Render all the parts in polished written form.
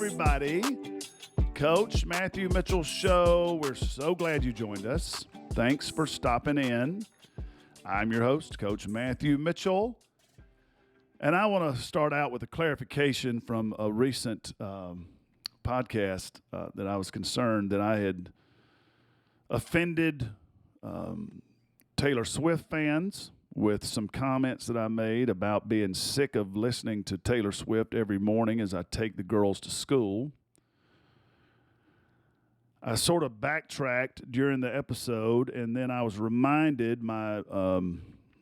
everybody. Coach Matthew Mitchell Show. We're so glad you joined us. Thanks for stopping in. I'm your host, Coach Matthew Mitchell. And I want to start out with a clarification from a recent podcast that I was concerned that I had offended Taylor Swift fans with some comments that I made about being sick of listening to Taylor Swift every morning as I take the girls to school. I sort of backtracked during the episode, and then I was reminded, my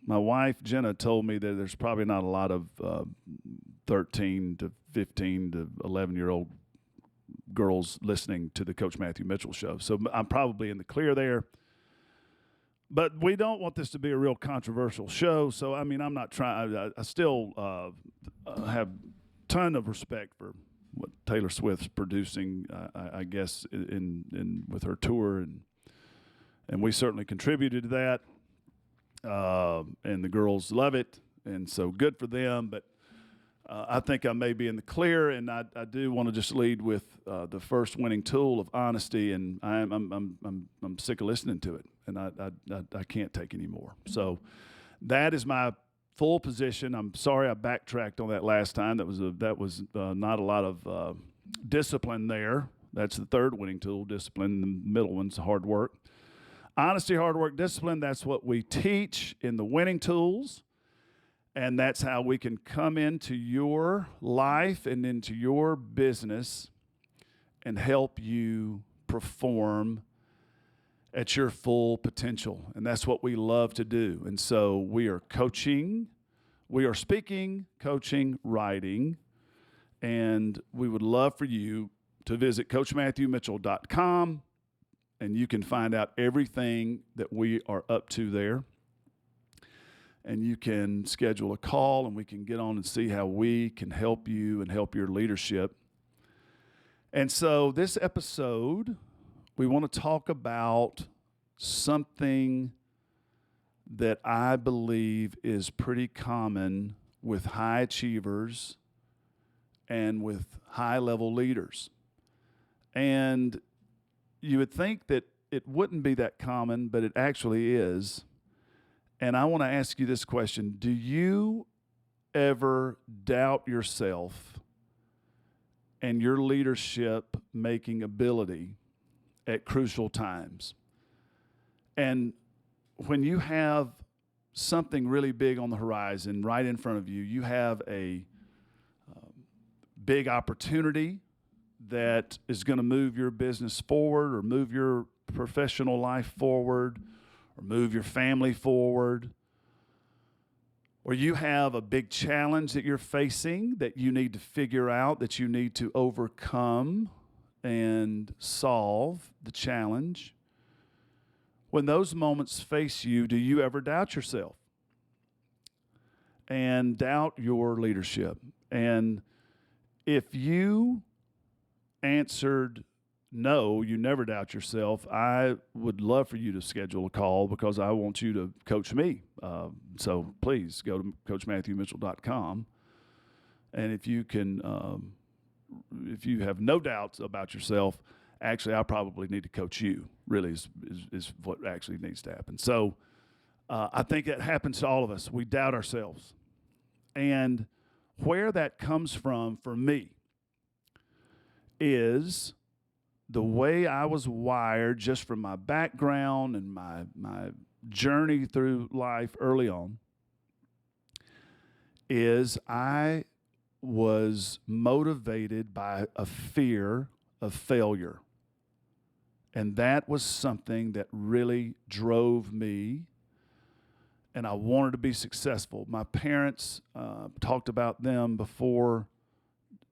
wife, Jenna, told me that there's probably not a lot of 13 to 15 to 11-year-old girls listening to the Coach Matthew Mitchell Show. So I'm probably in the clear there. But we don't want this to be a real controversial show. So, I mean, I'm not trying. I still have a ton of respect for what Taylor Swift's producing, I guess, in with her tour. And we certainly contributed to that. And the girls love it. And so good for them. But I think I may be in the clear, and I do want to just lead with the first winning tool of honesty, and I'm sick of listening to it, and I can't take any more. So that is my full position. I'm sorry I backtracked on that last time. That was not a lot of discipline there. That's the third winning tool, discipline. The middle one's hard work. Honesty, hard work, discipline, that's what we teach in the winning tools. And that's how we can come into your life and into your business and help you perform at your full potential. And that's what we love to do. And so we are coaching, we are speaking, coaching, writing, and we would love for you to visit CoachMatthewMitchell.com, and you can find out everything that we are up to there. And you can schedule a call, and we can get on and see how we can help you and help your leadership. And so this episode, we want to talk about something that I believe is pretty common with high achievers and with high-level leaders. And you would think that it wouldn't be that common, but it actually is. And I want to ask you this question. Do you ever doubt yourself and your leadership making ability at crucial times? And when you have something really big on the horizon right in front of you, you have a big opportunity that is going to move your business forward or move your professional life forward, or move your family forward, or you have a big challenge that you're facing that you need to figure out, that you need to overcome and solve the challenge. When those moments face you, do you ever doubt yourself and doubt your leadership? And if you answered no, you never doubt yourself, I would love for you to schedule a call because I want you to coach me. So please go to CoachMatthewMitchell.com. And if you can, if you have no doubts about yourself, actually, I probably need to coach you, really is what actually needs to happen. So I think that happens to all of us. We doubt ourselves. And where that comes from for me is the way I was wired just from my background and my journey through life early on is I was motivated by a fear of failure. And that was something that really drove me, and I wanted to be successful. My parents, talked about them before,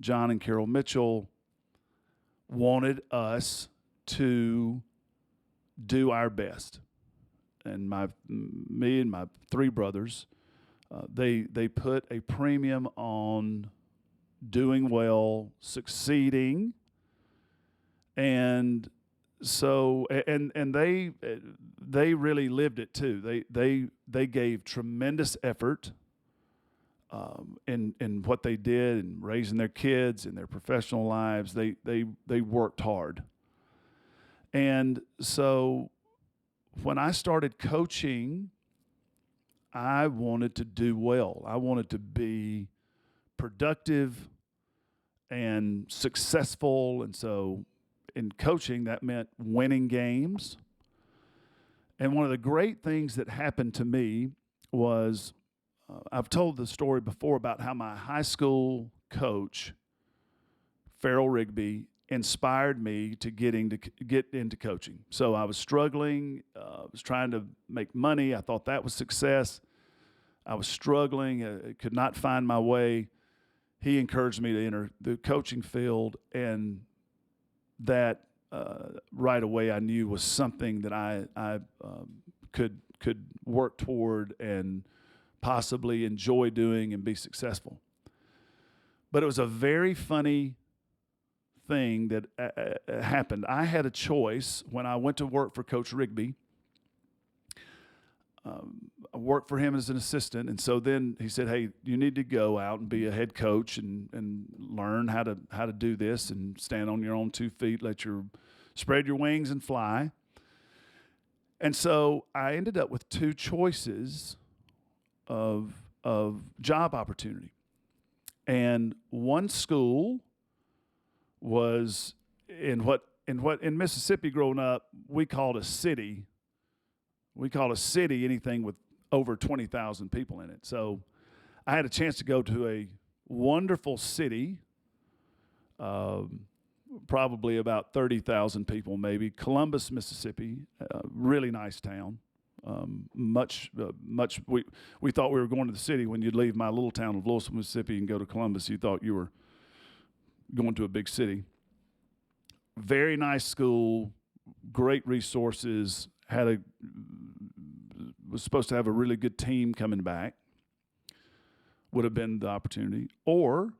John and Carol Mitchell, wanted us to do our best. And me and my three brothers, they put a premium on doing well, succeeding, and so and they really lived it too. They gave tremendous effort in what they did and raising their kids and their professional lives. They worked hard. And so when I started coaching, I wanted to do well. I wanted to be productive and successful. And so in coaching, that meant winning games. And one of the great things that happened to me was I've told the story before about how my high school coach, Farrell Rigby, inspired me to get into coaching. So I was struggling, was trying to make money. I thought that was success. I was struggling, could not find my way. He encouraged me to enter the coaching field, and that right away I knew was something that I could work toward and possibly enjoy doing and be successful. But it was a very funny thing that happened. I had a choice when I went to work for Coach Rigby. I worked for him as an assistant, and so then he said, "Hey, you need to go out and be a head coach and learn how to do this and stand on your own 2 feet, spread your wings and fly." And so I ended up with 2 choices of job opportunity, and one school was in Mississippi growing up we called a city. We called a city anything with over 20,000 people in it. So I had a chance to go to a wonderful city, probably about 30,000 people maybe, Columbus, Mississippi, really nice town. We thought we were going to the city. When you'd leave my little town of Louisville, Mississippi, and go to Columbus, you thought you were going to a big city. Very nice school, great resources, was supposed to have a really good team coming back, would have been the opportunity. Or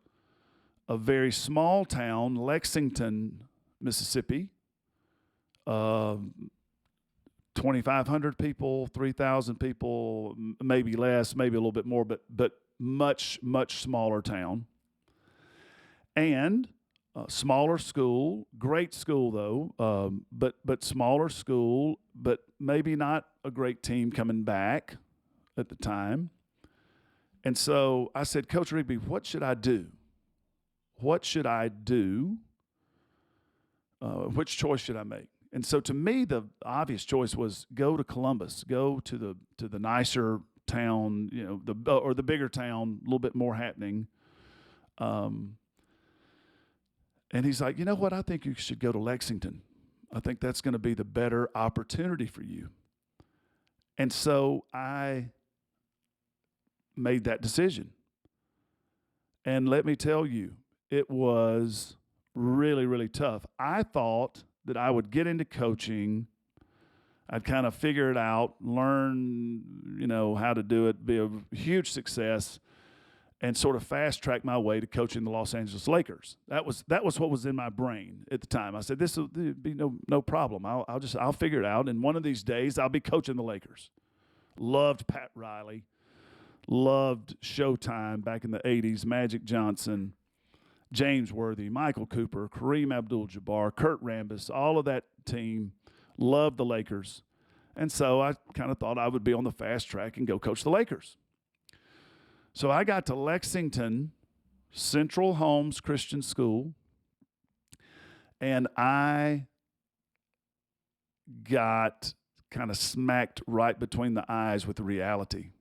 a very small town, Lexington, Mississippi, 2,500 people, 3,000 people, maybe less, maybe a little bit more, but much, much smaller town. And smaller school, great school though, but smaller school, but maybe not a great team coming back at the time. And so I said, "Coach Rigby, what should I do? What should I do? Which choice should I make?" And so to me, the obvious choice was go to Columbus, go to the nicer town, the bigger town, a little bit more happening. And he's like, "You know what? I think you should go to Lexington. I think that's going to be the better opportunity for you." And so I made that decision. And let me tell you, it was really, really tough. I thought that I would get into coaching. I'd kind of figure it out, learn, how to do it, be a huge success, and sort of fast track my way to coaching the Los Angeles Lakers. That was what was in my brain at the time. I said, "This will be no problem. I'll figure it out. And one of these days, I'll be coaching the Lakers." Loved Pat Riley, loved Showtime back in the '80s. Magic Johnson, James Worthy, Michael Cooper, Kareem Abdul-Jabbar, Kurt Rambis, all of that team. Loved the Lakers, and so I kind of thought I would be on the fast track and go coach the Lakers. So I got to Lexington, Central Holmes Christian School, and I got kind of smacked right between the eyes with the reality.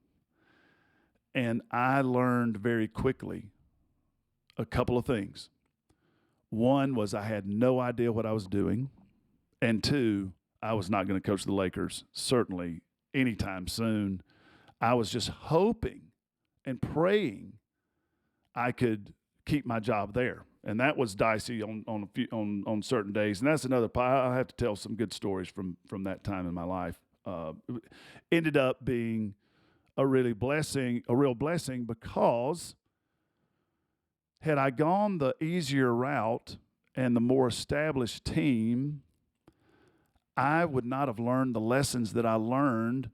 And I learned very quickly a couple of things. One was I had no idea what I was doing, and 2, I was not going to coach the Lakers, certainly anytime soon. I was just hoping and praying I could keep my job there, and that was dicey on certain days. And that's another. I have to tell some good stories from that time in my life. Ended up being a real blessing, because had I gone the easier route and the more established team, I would not have learned the lessons that I learned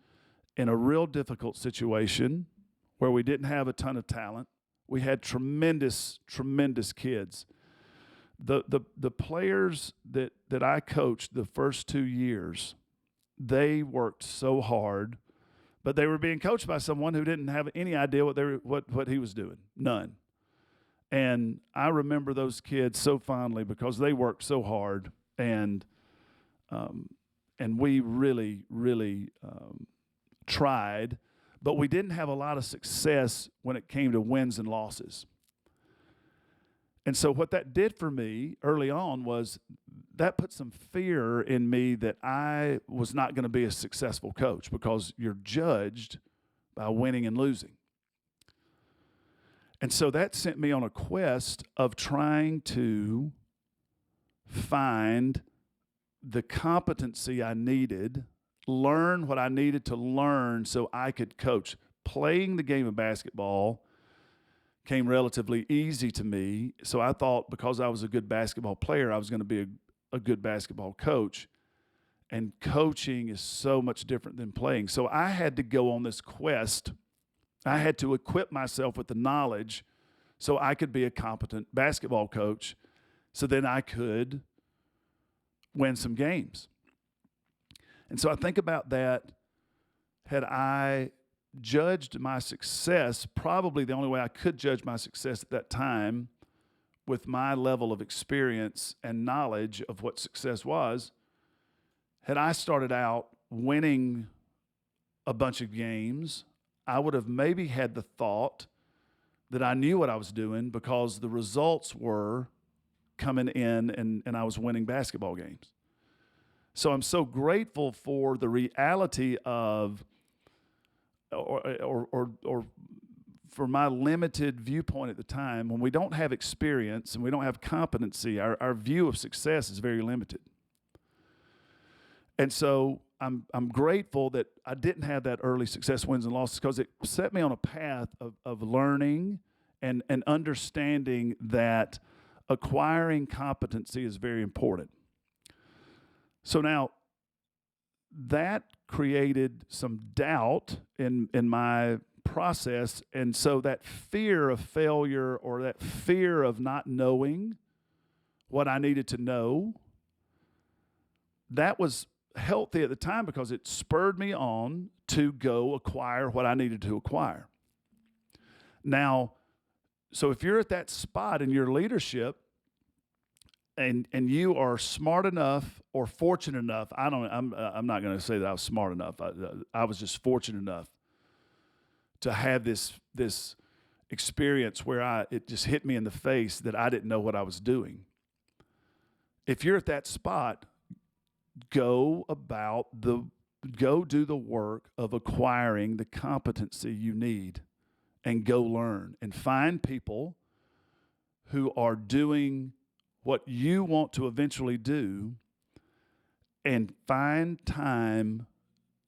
in a real difficult situation where we didn't have a ton of talent. We had tremendous, tremendous kids. The players that I coached the first 2 years, they worked so hard, but they were being coached by someone who didn't have any idea what he was doing. None. And I remember those kids so fondly because they worked so hard, and we really, really tried, but we didn't have a lot of success when it came to wins and losses. And so what that did for me early on was that put some fear in me that I was not going to be a successful coach, because you're judged by winning and losing. And so that sent me on a quest of trying to find the competency I needed, learn what I needed to learn so I could coach. Playing the game of basketball came relatively easy to me, so I thought because I was a good basketball player, I was going to be a good basketball coach. And coaching is so much different than playing. So I had to go on this quest. I had to equip myself with the knowledge so I could be a competent basketball coach, so then I could win some games. And so I think about that. Had I judged my success, probably the only way I could judge my success at that time, with my level of experience and knowledge of what success was, had I started out winning a bunch of games, I would have maybe had the thought that I knew what I was doing because the results were coming in and I was winning basketball games. So I'm so grateful for the reality of, or for my limited viewpoint at the time. When we don't have experience and we don't have competency, our view of success is very limited. And so I'm grateful that I didn't have that early success, wins and losses, because it set me on a path of learning and understanding that acquiring competency is very important. So now that created some doubt in my process, and so that fear of failure, or that fear of not knowing what I needed to know, that was healthy at the time because it spurred me on to go acquire what I needed to acquire. Now, so if you're at that spot in your leadership and you are smart enough or fortunate enough, I'm not going to say that I was smart enough. I was just fortunate enough to have this experience where it just hit me in the face that I didn't know what I was doing. If you're at that spot, go do the work of acquiring the competency you need, and go learn and find people who are doing what you want to eventually do, and find time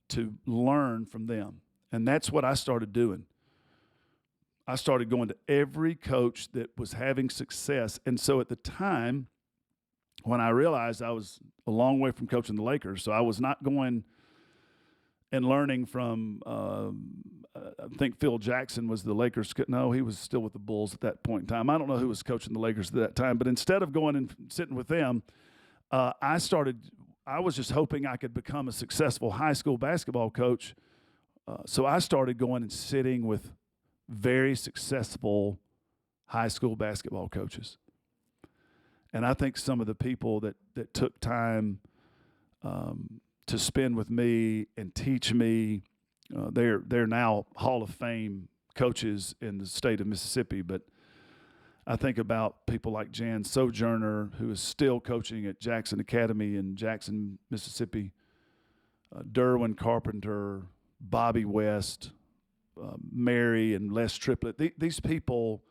to learn from them. And that's what I started doing. I started going to every coach that was having success. And so at the time, when I realized I was a long way from coaching the Lakers, so I was not going and learning from, I think Phil Jackson was the Lakers. No, he was still with the Bulls at that point in time. I don't know who was coaching the Lakers at that time, but instead of going and sitting with them, I was just hoping I could become a successful high school basketball coach. So I started going and sitting with very successful high school basketball coaches. And I think some of the people that took time to spend with me and teach me, they're now Hall of Fame coaches in the state of Mississippi. But I think about people like Jan Sojourner, who is still coaching at Jackson Academy in Jackson, Mississippi, Derwin Carpenter, Bobby West, Mary and Les Triplett. These people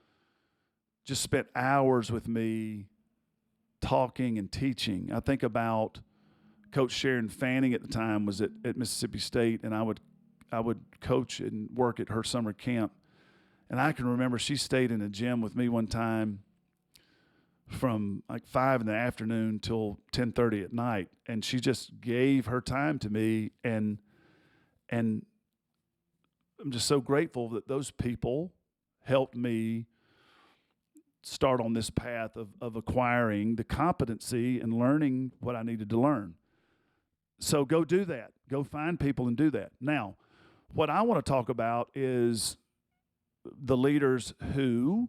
just spent hours with me talking and teaching. I think about Coach Sharon Fanning at the time was at Mississippi State, and I would coach and work at her summer camp. And I can remember she stayed in a gym with me one time from like 5 in the afternoon till 10:30 at night, and she just gave her time to me and I'm just so grateful that those people helped me start on this path of acquiring the competency and learning what I needed to learn. So go do that. Go find people and do that. Now, what I want to talk about is the leaders who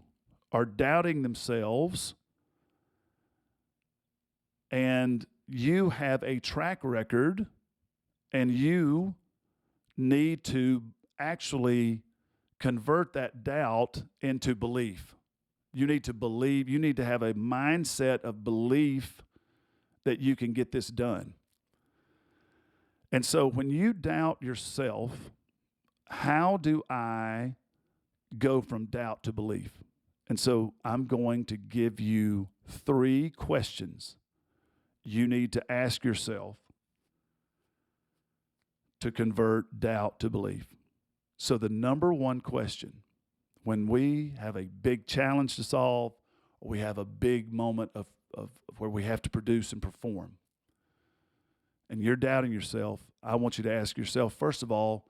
are doubting themselves, and you have a track record, and you need to actually convert that doubt into belief. You need to believe, you need to have a mindset of belief that you can get this done. And so when you doubt yourself, how do I go from doubt to belief? And so I'm going to give you 3 questions you need to ask yourself to convert doubt to belief. So the number one question, when we have a big challenge to solve, or we have a big moment of where we have to produce and perform, and you're doubting yourself, I want you to ask yourself, first of all,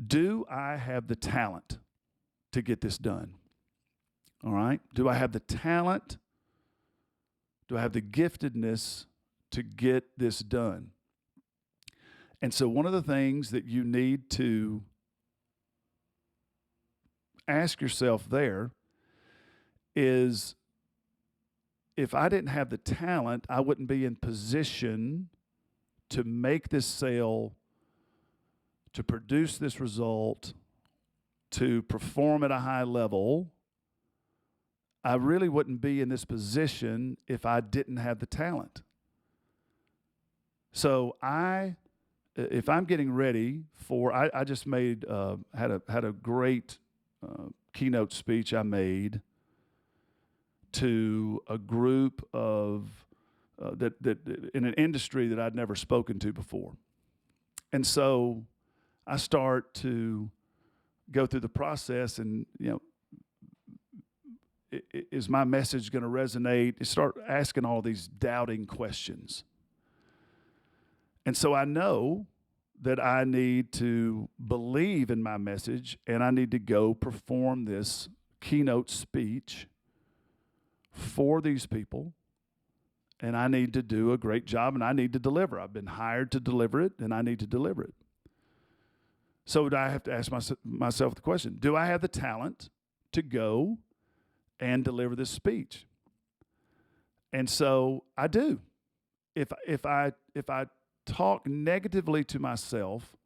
do I have the talent to get this done? All right? Do I have the talent? Do I have the giftedness to get this done? And so one of the things that you need to ask yourself there is, if I didn't have the talent, I wouldn't be in position to make this sale, to produce this result, to perform at a high level. I really wouldn't be in this position if I didn't have the talent. So if I'm getting ready for, I just made, had a great keynote speech I made to a group of, that in an industry that I'd never spoken to before. And so I start to go through the process, and, is my message going to resonate? You start asking all these doubting questions. And so I know that I need to believe in my message, and I need to go perform this keynote speech for these people, and I need to do a great job, and I need to deliver. I've been hired to deliver it, and I need to deliver it. So I have to ask myself the question, do I have the talent to go and deliver this speech? And so I do. If I talk negatively to myself,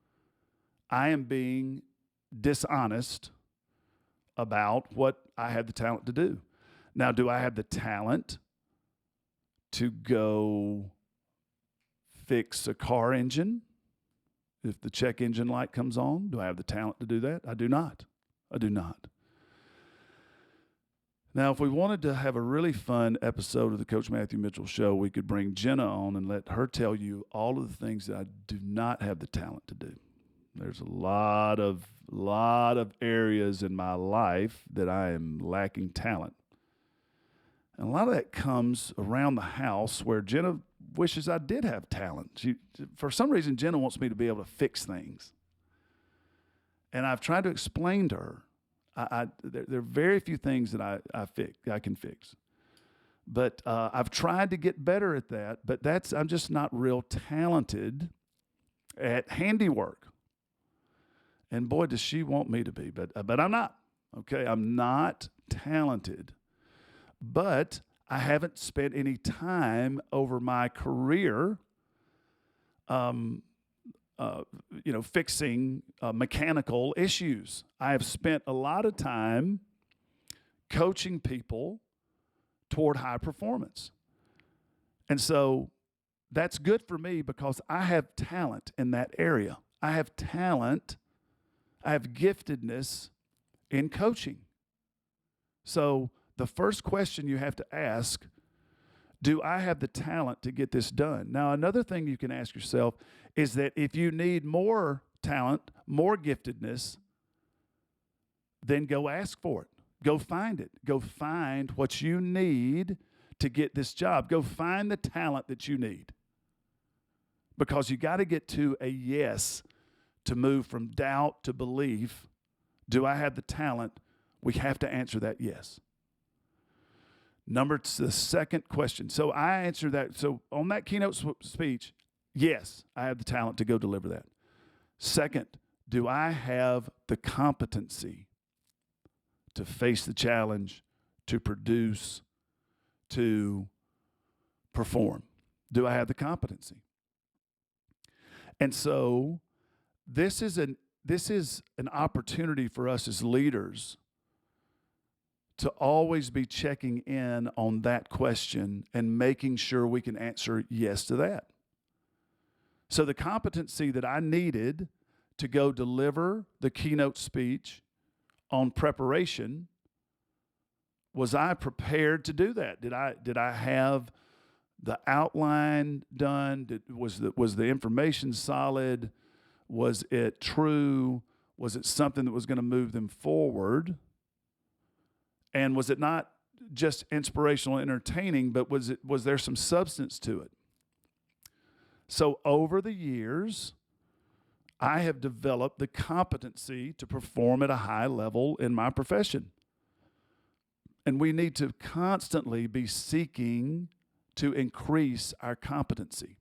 I am being dishonest about what I have the talent to do. Now, do I have the talent to go fix a car engine if the check engine light comes on? Do I have the talent to do that? I do not. I do not. Now, if we wanted to have a really fun episode of the Coach Matthew Mitchell Show, we could bring Jenna on and let her tell you all of the things that I do not have the talent to do. There's a lot of areas in my life that I am lacking talent. And a lot of that comes around the house where Jenna wishes I did have talent. For some reason, Jenna wants me to be able to fix things. And I've tried to explain to her, there are very few things that I can fix. But I've tried to get better at that, but I'm just not real talented at handiwork. And boy, does she want me to be, but I'm not. Okay, I'm not talented. But I haven't spent any time over my career fixing mechanical issues. I have spent a lot of time coaching people toward high performance. And so that's good for me because I have talent in that area. I have talent, I have giftedness in coaching. So the first question you have to ask, do I have the talent to get this done? Now, another thing you can ask yourself is that if you need more talent, more giftedness, then go ask for it. Go find it. Go find what you need to get this job. Go find the talent that you need. Because you got to get to a yes to move from doubt to belief, do I have the talent? We have to answer that yes. The second question. So I answered that. So on that keynote speech, yes, I have the talent to go deliver that. Second, do I have the competency to face the challenge, to produce, to perform? Do I have the competency? And so this is an opportunity for us as leaders to always be checking in on that question and making sure we can answer yes to that. So the competency that I needed to go deliver the keynote speech on preparation, was I prepared to do that? Did I have the outline done? Was the information solid? Was it true? Was it something that was going to move them forward? And was it not just inspirational and entertaining, but was there some substance to it? So over the years, I have developed the competency to perform at a high level in my profession. And we need to constantly be seeking to increase our competency.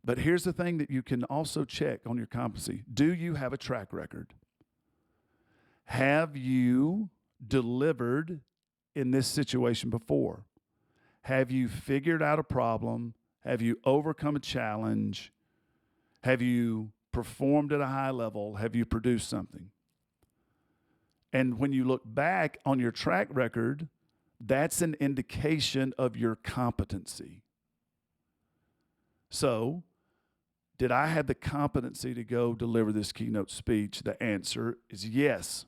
But here's the thing that you can also check on your competency. Do you have a track record? Have you delivered in this situation before? Have you figured out a problem? Have you overcome a challenge? Have you performed at a high level? Have you produced something? And when you look back on your track record, that's an indication of your competency. So, did I have the competency to go deliver this keynote speech? The answer is yes.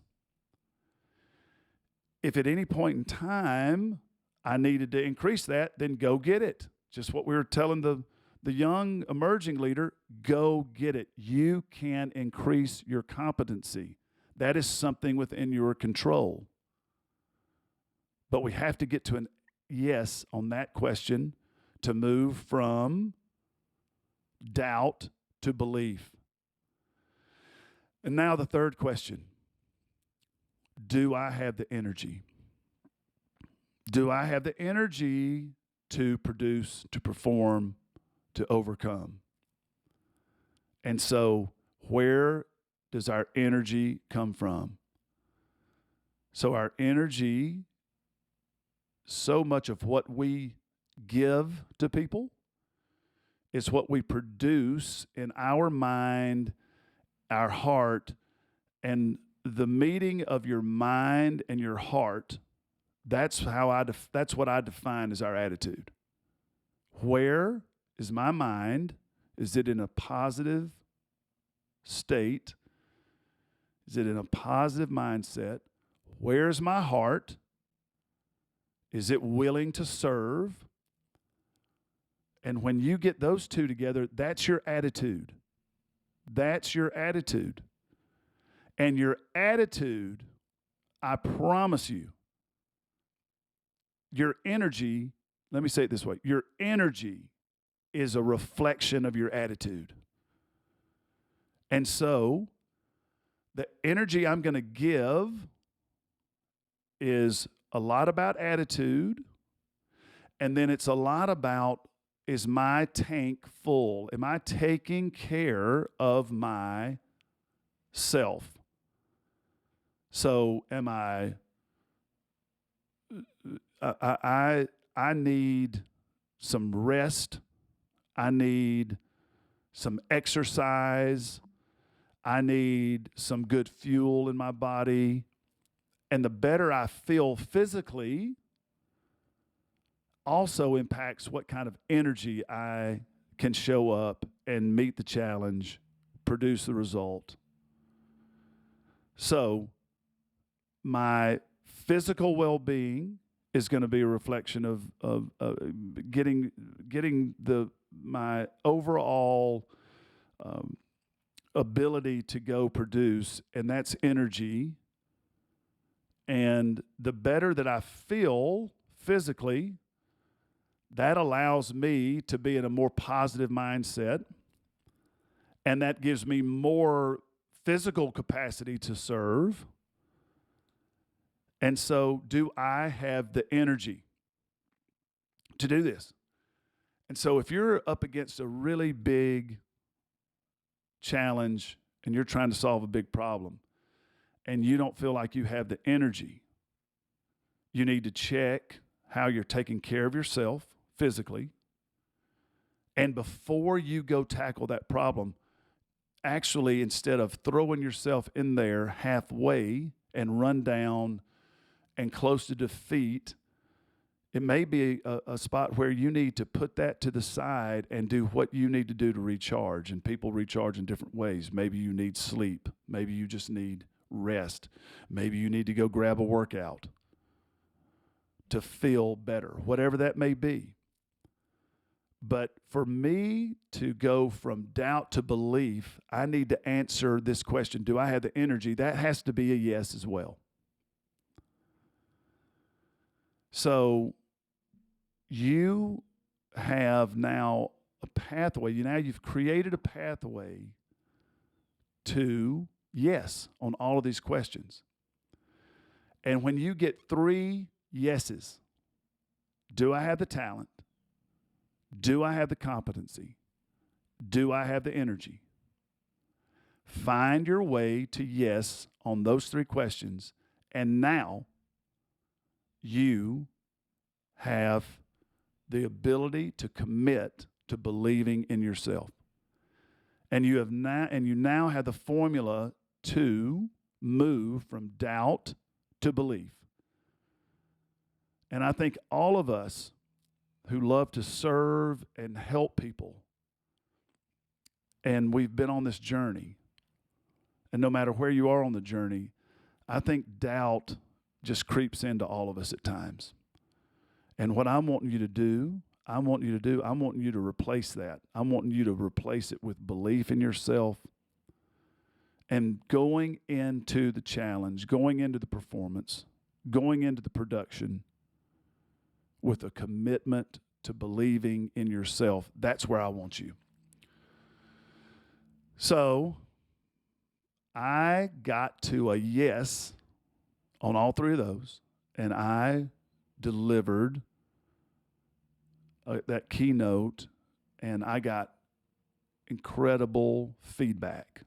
If at any point in time I needed to increase that, then go get it. Just what we were telling the young emerging leader, go get it. You can increase your competency. That is something within your control. But we have to get to an yes on that question to move from doubt to belief. And now the third question. Do I have the energy? Do I have the energy to produce, to perform, to overcome? And so, where does our energy come from? So our energy, so much of what we give to people is what we produce in our mind, our heart, and the meeting of your mind and your heart. That's what I define as our attitude. Where is my mind? Is it in a positive state? Is it in a positive mindset? Where's my heart? Is it willing to serve? And when you get those two together, that's your attitude. That's your attitude. And your attitude, I promise you, your energy, let me say it this way, your energy is a reflection of your attitude. And so, the energy I'm going to give is a lot about attitude, and then it's a lot about, is my tank full? Am I taking care of myself? So am I need some rest. I need some exercise. I need some good fuel in my body. And the better I feel physically also impacts what kind of energy I can show up and meet the challenge, produce the result. So my physical well-being is going to be a reflection of getting my overall ability to go produce, and that's energy. And the better that I feel physically, that allows me to be in a more positive mindset. And that gives me more physical capacity to serve. And so, do I have the energy to do this? And so, if you're up against a really big challenge and you're trying to solve a big problem and you don't feel like you have the energy, you need to check how you're taking care of yourself physically. And before you go tackle that problem, actually, instead of throwing yourself in there halfway and run down and close to defeat, it may be a spot where you need to put that to the side and do what you need to do to recharge. And people recharge in different ways. Maybe you need sleep. Maybe you just need rest. Maybe you need to go grab a workout to feel better, whatever that may be. But for me to go from doubt to belief, I need to answer this question: do I have the energy? That has to be a yes as well. So you have now a pathway. You've created a pathway to yes on all of these questions. And when you get 3 yeses, do I have the talent? Do I have the competency? Do I have the energy? Find your way to yes on those 3 questions, and now you have the ability to commit to believing in yourself. And you now have the formula to move from doubt to belief. And I think all of us who love to serve and help people, and we've been on this journey, and no matter where you are on the journey, I think doubt just creeps into all of us at times. And what I'm wanting you to do, I'm wanting you to replace that. I'm wanting you to replace it with belief in yourself and going into the challenge, going into the performance, going into the production with a commitment to believing in yourself. That's where I want you. So I got to a yes on all 3 of those, and I delivered that keynote, and I got incredible feedback.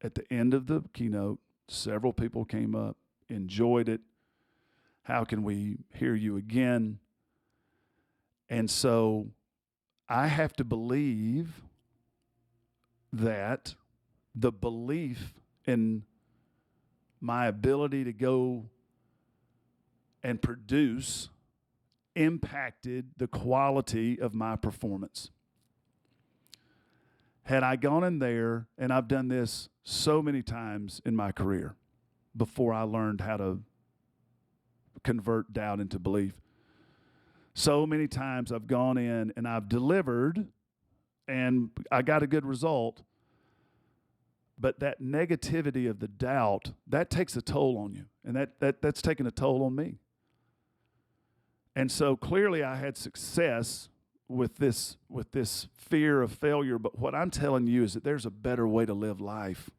At the end of the keynote, several people came up, enjoyed it. How can we hear you again? And so I have to believe that the belief in my ability to go and produce impacted the quality of my performance. Had I gone in there, and I've done this so many times in my career before I learned how to convert doubt into belief. So many times I've gone in and I've delivered and I got a good result, but that negativity of the doubt, that takes a toll on you, and that's taken a toll on me. And so clearly I had success with this fear of failure, but what I'm telling you is that there's a better way to live life,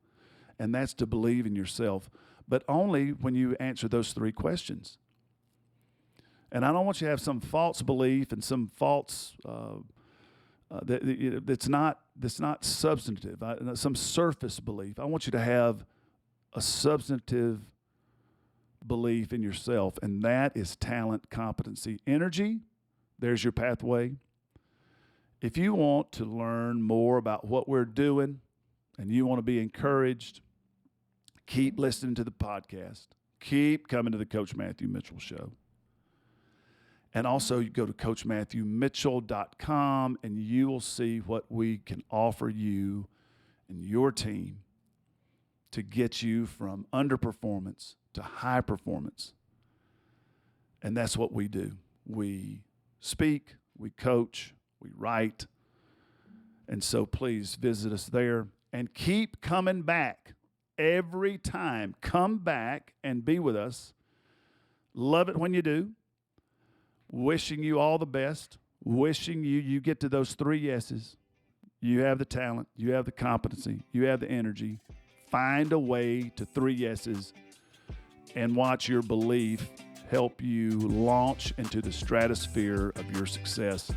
and that's to believe in yourself, but only when you answer those 3 questions. And I don't want you to have some false belief and some false that's not substantive, some surface belief. I want you to have a substantive belief in yourself, and that is talent, competency, energy. There's your pathway. If you want to learn more about what we're doing and you want to be encouraged, keep listening to the podcast. Keep coming to the Coach Matthew Mitchell Show. And also, you go to CoachMatthewMitchell.com, and you will see what we can offer you and your team to get you from underperformance to high performance. And that's what we do. We speak, we coach, we write. And so please visit us there and keep coming back every time. Come back and be with us. Love it when you do. Wishing you all the best. Wishing you get to those 3 yeses. You have the talent. You have the competency. You have the energy. Find a way to 3 yeses and watch your belief help you launch into the stratosphere of your success.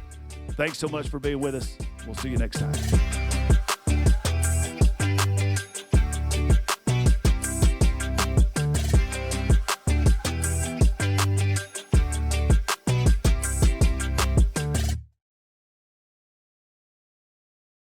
Thanks so much for being with us. We'll see you next time.